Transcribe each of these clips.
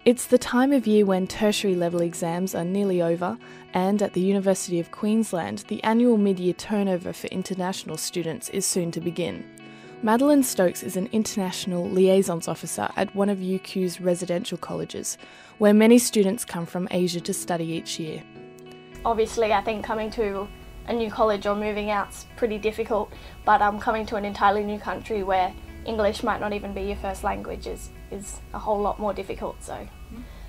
It's the time of year when tertiary level exams are nearly over, and at the University of Queensland, the annual mid-year turnover for international students is soon to begin. Madeline Stokes is an International Liaisons Officer at one of UQ's residential colleges, where many students come from Asia to study each year. Obviously, I think coming to a new college or moving out's pretty difficult, but coming to an entirely new country where English might not even be your first language is a whole lot more difficult. So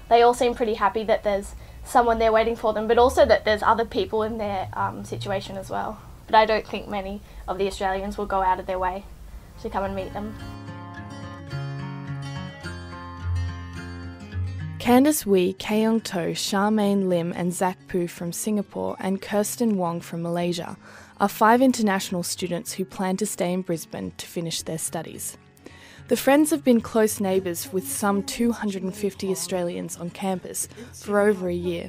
they all seem pretty happy that there's someone there waiting for them, but also that there's other people in their situation as well. But I don't think many of the Australians will go out of their way to come and meet them. Candice Wee, Keong To, Charmaine Lim and Zach Poo from Singapore and Kirsten Wong from Malaysia are 5 international students who plan to stay in Brisbane to finish their studies. The friends have been close neighbours with some 250 Australians on campus for over a year.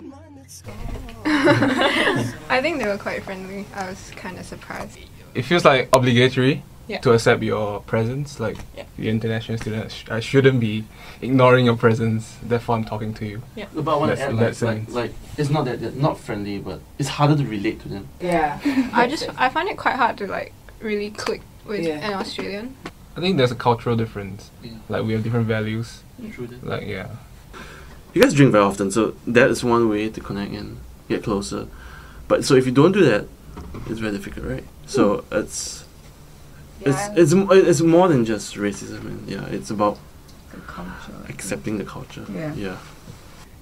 I think they were quite friendly. I was kind of surprised. It feels like obligatory to accept your presence. Like the international student, I shouldn't be ignoring your presence. Therefore, I'm talking to you. Yeah. But I want to add, like it's not that they're not friendly, but it's harder to relate to them. Yeah. I find it quite hard to like really click with an Australian. I think there's a cultural difference. Yeah. Like we have different values. True that. Like you guys drink very often, so that is one way to connect and get closer. But so if you don't do that, it's very difficult, right? So it's more than just racism, and it's about accepting the culture. Yeah.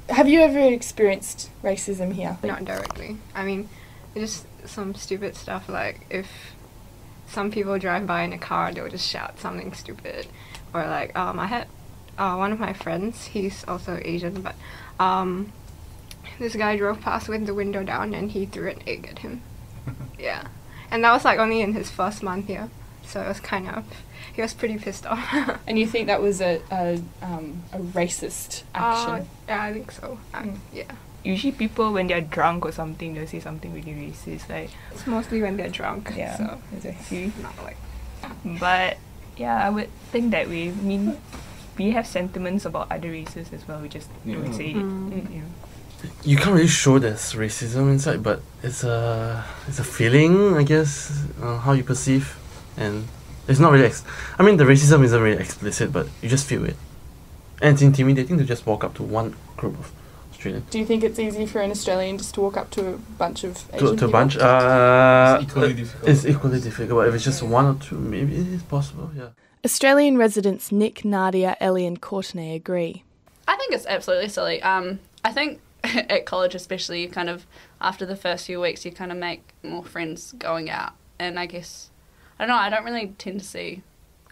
Have you ever experienced racism here? Not directly. I mean, just some stupid stuff like if some people drive by in a car, they'll just shout something stupid. Or like, I had one of my friends, he's also Asian, but this guy drove past with the window down and he threw an egg at him. Yeah. And that was like only in his first month here. So it was he was pretty pissed off. And you think that was a racist action? Yeah, I think so. Yeah. Usually people, when they're drunk or something, they'll say something really racist. Like it's mostly when they're drunk. Yeah, so exactly. Not like. But yeah, I would think that way. I mean, we have sentiments about other races as well. We just don't say it. You can't really show there's racism inside, but it's a feeling, I guess, how you perceive, and it's not really. I mean, the racism isn't really explicit, but you just feel it, and it's intimidating to just walk up to one group of Australians. Do you think it's easy for an Australian just to walk up to a bunch of Asian people? To a bunch, it's equally difficult. It's equally difficult, but if it's just one or two, maybe it is possible. Yeah. Australian residents Nick, Nadia, Ellie, and Courtney agree. I think it's absolutely silly. I think at college especially, you kind of, after the first few weeks, you kind of make more friends going out. And I guess, I don't know, I don't really tend to see.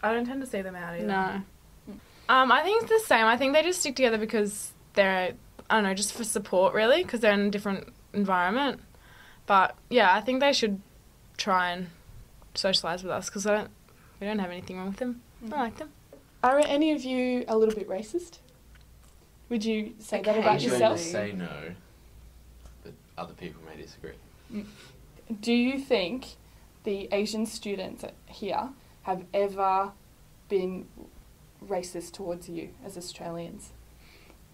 I don't tend to see them out either. No. I think it's the same. I think they just stick together because they're, I don't know, just for support really, because they're in a different environment. But yeah, I think they should try and socialise with us because we don't have anything wrong with them. I like them. Are any of you a little bit racist? Would you say that about yourself? I say no, but other people may disagree. Do you think the Asian students here have ever been racist towards you as Australians?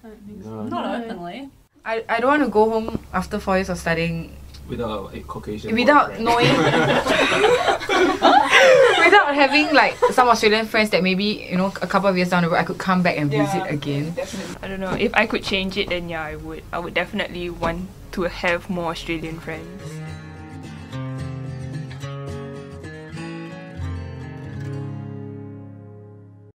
I don't think so. Not openly. I don't want to go home after 4 years of studying without a Caucasian without knowing without having like some Australian friends that maybe a couple of years down the road I could come back and visit again. Definitely. I don't know, if I could change it then I would definitely want to have more Australian friends.